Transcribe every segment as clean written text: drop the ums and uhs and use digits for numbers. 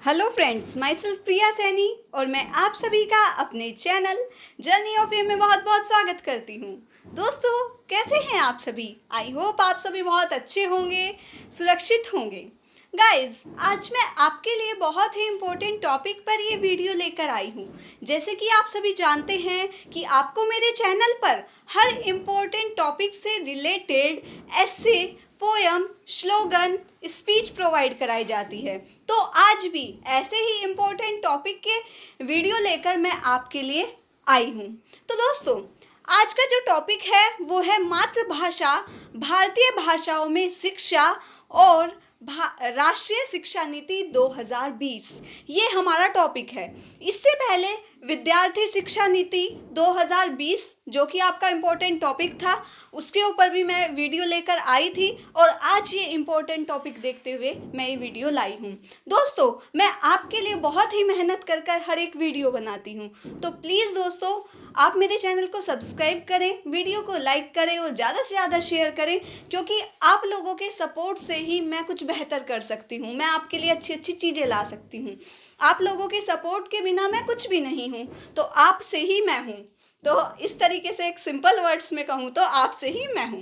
Hello friends, my self प्रिया सैनी और मैं आप सभी का अपने चैनल जर्नी ऑफ एम में बहुत बहुत स्वागत करती हूँ। दोस्तों, कैसे हैं आप सभी? आई होप आप सभी बहुत अच्छे होंगे, सुरक्षित होंगे। गाइस, आज मैं आपके लिए बहुत ही इम्पोर्टेंट टॉपिक पर ये वीडियो लेकर आई हूँ। जैसे कि आप सभी जानते हैं कि आपको मेरे चैनल पर हर इम्पोर्टेंट टॉपिक से रिलेटेड ऐसे पोयम, स्लोगन, स्पीच प्रोवाइड कराई जाती है। तो आज भी ऐसे ही इम्पोर्टेंट टॉपिक के वीडियो लेकर मैं आपके लिए आई हूँ। तो दोस्तों, आज का जो टॉपिक है वो है मातृभाषा, भारतीय भाषाओं में शिक्षा और राष्ट्रीय शिक्षा नीति 2020। ये हमारा टॉपिक है। इससे पहले विद्यार्थी शिक्षा नीति 2020 जो कि आपका इम्पोर्टेंट टॉपिक था, उसके ऊपर भी मैं वीडियो लेकर आई थी और आज ये इम्पोर्टेंट टॉपिक देखते हुए मैं ये वीडियो लाई हूँ। दोस्तों, मैं आपके लिए बहुत ही मेहनत कर हर एक वीडियो बनाती हूँ। तो प्लीज़ दोस्तों, आप मेरे चैनल को सब्सक्राइब करें, वीडियो को लाइक करें और ज़्यादा से ज़्यादा शेयर करें, क्योंकि आप लोगों के सपोर्ट से ही मैं कुछ बेहतर कर सकती हूँ। मैं आपके लिए अच्छी अच्छी चीज़ें ला सकती हूँ। आप लोगों के सपोर्ट के बिना मैं कुछ भी नहीं हूँ, तो आपसे ही मैं हूँ। तो इस तरीके से एक सिंपल वर्ड्स में कहूँ तो आपसे ही मैं हूँ।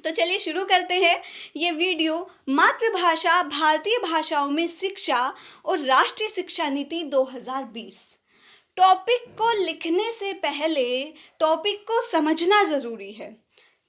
तो चलिए शुरू करते हैं ये वीडियो। मातृभाषा, भारतीय भाषाओं में शिक्षा और राष्ट्रीय शिक्षा नीति 2020। टॉपिक को लिखने से पहले टॉपिक को समझना ज़रूरी है।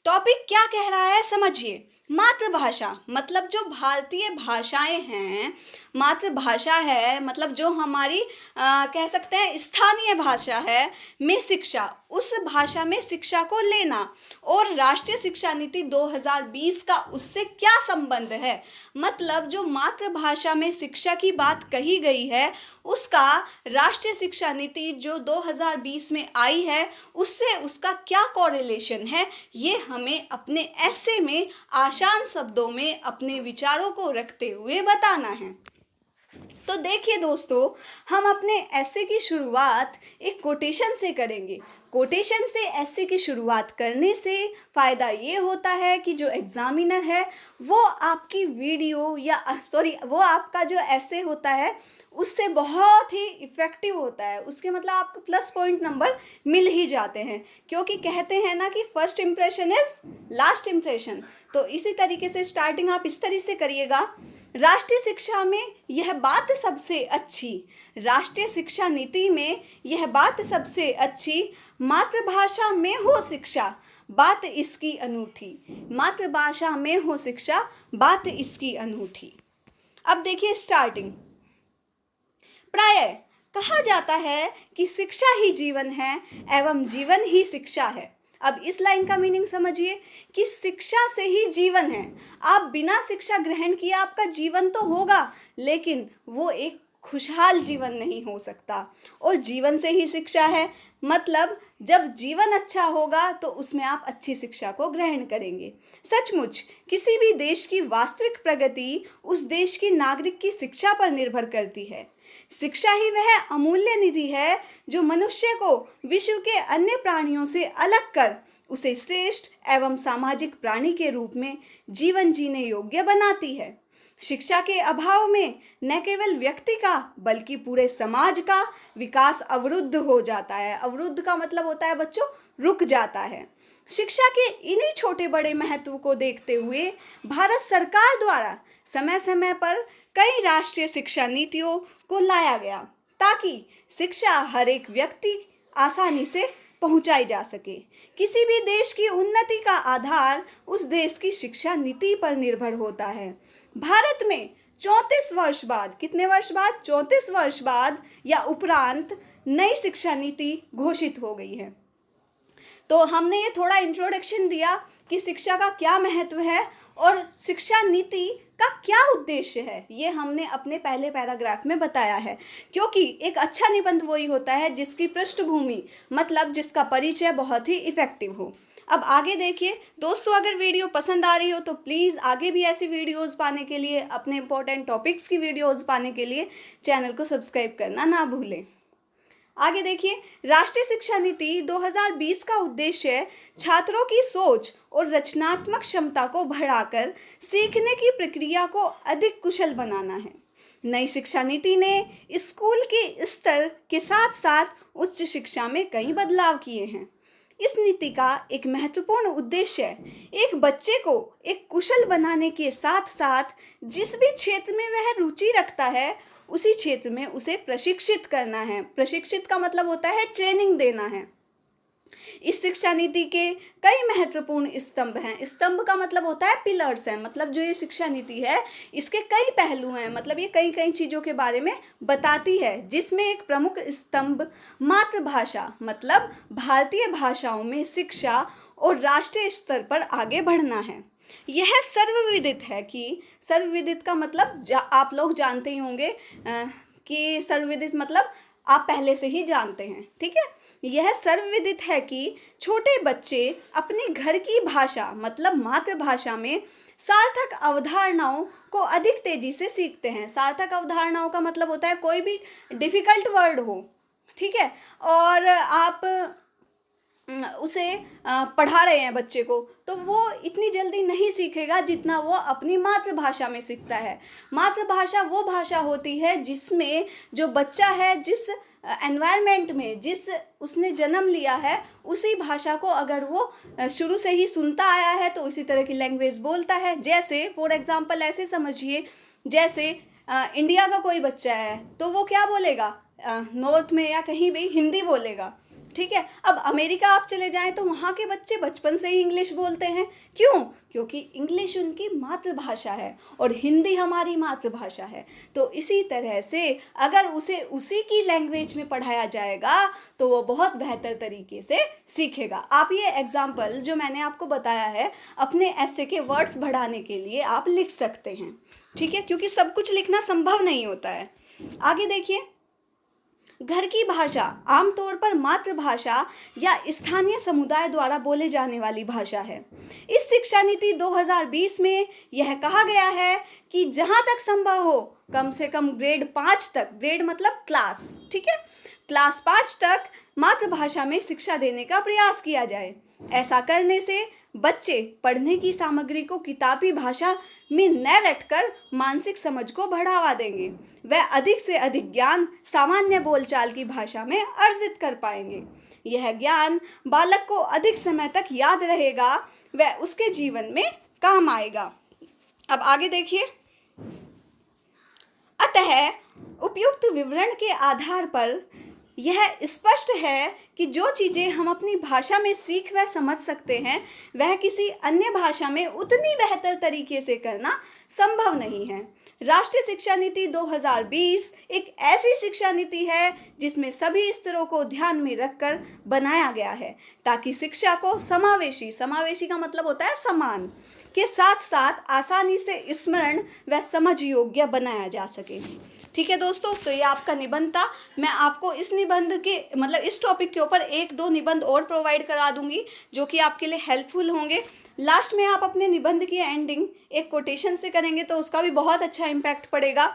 टॉपिक क्या कह रहा है समझिए। मातृभाषा मतलब जो भारतीय भाषाएं हैं, मातृभाषा है मतलब जो हमारी कह सकते हैं स्थानीय भाषा है, में शिक्षा, उस भाषा में शिक्षा को लेना। और राष्ट्रीय शिक्षा नीति 2020 का उससे क्या संबंध है, मतलब जो मातृभाषा में शिक्षा की बात कही गई है उसका राष्ट्रीय शिक्षा नीति जो 2020 में आई है उससे उसका क्या कोरिलेशन है, ये हमें अपने ऐसे में आसान शब्दों में अपने विचारों को रखते हुए बताना है। तो देखिए दोस्तों, हम अपने ऐसे की शुरुआत एक कोटेशन से करेंगे। कोटेशन से ऐसे की शुरुआत करने से फ़ायदा ये होता है कि जो एग्ज़ामिनर है वो आपकी वीडियो या वो आपका जो ऐसे होता है उससे बहुत ही इफ़ेक्टिव होता है। उसके मतलब आपको प्लस पॉइंट नंबर मिल ही जाते हैं, क्योंकि कहते हैं ना कि first impression is last impression. तो इसी तरीके से स्टार्टिंग आप इस तरीके से करिएगा। राष्ट्रीय शिक्षा में यह बात सबसे अच्छी, राष्ट्रीय शिक्षा नीति में यह बात सबसे अच्छी, मातृभाषा में हो शिक्षा, बात इसकी अनूठी। मातृभाषा में हो शिक्षा, बात इसकी अनूठी। अब देखिए स्टार्टिंग। प्रायः कहा जाता है कि शिक्षा ही जीवन है एवं जीवन ही शिक्षा है। अब इस लाइन का मीनिंग समझिए कि शिक्षा से ही जीवन है। आप बिना शिक्षा ग्रहण किए आपका जीवन तो होगा, लेकिन वो एक खुशहाल जीवन नहीं हो सकता। और जीवन से ही शिक्षा है, मतलब जब जीवन अच्छा होगा तो उसमें आप अच्छी शिक्षा को ग्रहण करेंगे। सचमुच किसी भी देश की वास्तविक प्रगति उस देश की नागरिक की शिक्षा पर निर्भर करती है। शिक्षा ही वह अमूल्य निधि है जो मनुष्य को विश्व के अन्य प्राणियों से अलग कर उसे श्रेष्ठ एवं सामाजिक प्राणी के रूप में जीवन जीने योग्य बनाती है। शिक्षा के अभाव में न केवल व्यक्ति का बल्कि पूरे समाज का विकास अवरुद्ध हो जाता है। अवरुद्ध का मतलब होता है बच्चों, रुक जाता है। शिक्षा के इन्हीं छोटे बड़े महत्व को देखते हुए भारत सरकार द्वारा समय समय पर कई राष्ट्रीय शिक्षा नीतियों को लाया गया, ताकि शिक्षा हर एक व्यक्ति आसानी से पहुंचाई जा सके। किसी भी देश की उन्नति का आधार उस देश की शिक्षा नीति पर निर्भर होता है। भारत में 34 वर्ष बाद, कितने वर्ष बाद? 34 वर्ष बाद या उपरांत नई शिक्षा नीति घोषित हो गई है। तो हमने ये थोड़ा इंट्रोडक्शन दिया कि शिक्षा का क्या महत्व है और शिक्षा नीति का क्या उद्देश्य है, ये हमने अपने पहले पैराग्राफ में बताया है। क्योंकि एक अच्छा निबंध वही होता है जिसकी पृष्ठभूमि मतलब जिसका परिचय बहुत ही इफेक्टिव हो। अब आगे देखिए दोस्तों, अगर वीडियो पसंद आ रही हो तो प्लीज़ आगे भी ऐसी वीडियोस पाने के लिए, अपने इंपॉर्टेंट टॉपिक्स की वीडियोस पाने के लिए चैनल को सब्सक्राइब करना ना भूलें। आगे देखिए, राष्ट्रीय शिक्षा नीति 2020 का उद्देश्य छात्रों की सोच और रचनात्मक क्षमता को बढ़ाकर सीखने की प्रक्रिया को अधिक कुशल बनाना है। नई शिक्षा नीति ने स्कूल के स्तर के साथ साथ उच्च शिक्षा में कई बदलाव किए हैं। इस नीति का एक महत्वपूर्ण उद्देश्य एक बच्चे को एक कुशल बनाने के साथ साथ जिस भी क्षेत्र में वह रुचि रखता है उसी क्षेत्र में उसे प्रशिक्षित करना है। प्रशिक्षित का मतलब होता है ट्रेनिंग देना है। इस शिक्षा नीति के कई महत्वपूर्ण स्तंभ हैं। स्तंभ का मतलब होता है पिलर्स हैं, मतलब जो ये शिक्षा नीति है इसके कई पहलू हैं, मतलब ये कई कई चीज़ों के बारे में बताती है, जिसमें एक प्रमुख स्तंभ मातृभाषा मतलब भारतीय भाषाओं में शिक्षा और राष्ट्रीय स्तर पर आगे बढ़ना है। यह सर्वविदित है कि सर्वविदित का मतलब आप लोग जानते ही होंगे कि सर्वविदित मतलब आप पहले से ही जानते हैं, ठीक है। यह सर्वविदित है कि छोटे बच्चे अपनी घर की भाषा मतलब मातृभाषा में सार्थक अवधारणाओं को अधिक तेजी से सीखते हैं। सार्थक अवधारणाओं का मतलब होता है कोई भी डिफिकल्ट वर्ड हो, ठीक है, और आप उसे पढ़ा रहे हैं बच्चे को, तो वो इतनी जल्दी नहीं सीखेगा जितना वो अपनी मातृभाषा में सीखता है। मातृभाषा वो भाषा होती है जिसमें जो बच्चा है जिस एनवायरनमेंट में जिस उसने जन्म लिया है उसी भाषा को अगर वो शुरू से ही सुनता आया है तो उसी तरह की लैंग्वेज बोलता है। जैसे फॉर एग्जांपल ऐसे समझिए, जैसे इंडिया का कोई बच्चा है तो वो क्या बोलेगा, नॉर्थ में या कहीं भी हिंदी बोलेगा, ठीक है। अब अमेरिका आप चले जाएं तो वहाँ के बच्चे बचपन से ही इंग्लिश बोलते हैं। क्यों? क्योंकि इंग्लिश उनकी मातृभाषा है और हिंदी हमारी मातृभाषा है। तो इसी तरह से अगर उसे उसी की लैंग्वेज में पढ़ाया जाएगा तो वो बहुत बेहतर तरीके से सीखेगा। आप ये एग्जाम्पल जो मैंने आपको बताया है अपने ऐसे के वर्ड्स बढ़ाने के लिए आप लिख सकते हैं, ठीक है, क्योंकि सब कुछ लिखना संभव नहीं होता है। आगे देखिए, घर की भाषा आमतौर पर मातृभाषा या स्थानीय समुदाय द्वारा बोले जाने वाली भाषा है। इस शिक्षा नीति 2020 में यह कहा गया है कि जहां तक संभव हो कम से कम ग्रेड 5 तक, ग्रेड मतलब क्लास, ठीक है, क्लास 5 तक मातृभाषा में शिक्षा देने का प्रयास किया जाए। ऐसा करने से बच्चे पढ़ने की सामग्री को किताबी भाषा में न रटकर मानसिक समझ को बढ़ावा देंगे। वह अधिक से अधिक ज्ञान सामान्य बोलचाल की भाषा में अर्जित कर पाएंगे। यह ज्ञान बालक को अधिक समय तक याद रहेगा, वह उसके जीवन में काम आएगा। अब आगे देखिए, अतः उपयुक्त विवरण के आधार पर यह स्पष्ट है कि जो चीज़ें हम अपनी भाषा में सीख व समझ सकते हैं वह किसी अन्य भाषा में उतनी बेहतर तरीके से करना संभव नहीं है। राष्ट्रीय शिक्षा नीति 2020 एक ऐसी शिक्षा नीति है जिसमें सभी स्तरों को ध्यान में रखकर बनाया गया है ताकि शिक्षा को समावेशी, समावेशी का मतलब होता है समान, के साथ साथ आसानी से स्मरण व समझ योग्य बनाया जा सके। ठीक है दोस्तों, तो ये आपका निबंध था। मैं आपको इस निबंध के मतलब इस टॉपिक के ऊपर 1-2 निबंध और प्रोवाइड करा दूंगी जो कि आपके लिए हेल्पफुल होंगे। लास्ट में आप अपने निबंध की एंडिंग एक कोटेशन से करेंगे तो उसका भी बहुत अच्छा इम्पैक्ट पड़ेगा।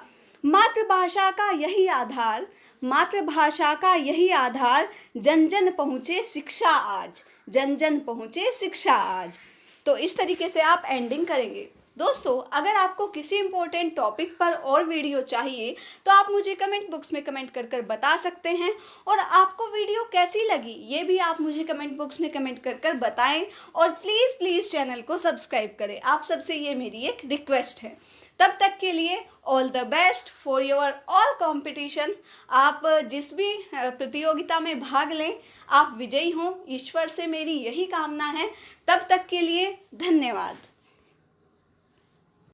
मातृभाषा का यही आधार, मातृभाषा का यही आधार, जन जन पहुँचे शिक्षा आज, जन जन पहुँचे शिक्षा आज। तो इस तरीके से आप एंडिंग करेंगे। दोस्तों, अगर आपको किसी इम्पोर्टेंट टॉपिक पर और वीडियो चाहिए तो आप मुझे कमेंट बॉक्स में कमेंट कर कर बता सकते हैं, और आपको वीडियो कैसी लगी ये भी आप मुझे कमेंट बॉक्स में कमेंट कर कर बताएं, और प्लीज़ चैनल को सब्सक्राइब करें। आप सबसे ये मेरी एक रिक्वेस्ट है। तब तक के लिए all the best for your all competition. आप जिस भी प्रतियोगिता में भाग लें आप विजयी हों, ईश्वर से मेरी यही कामना है। तब तक के लिए धन्यवाद।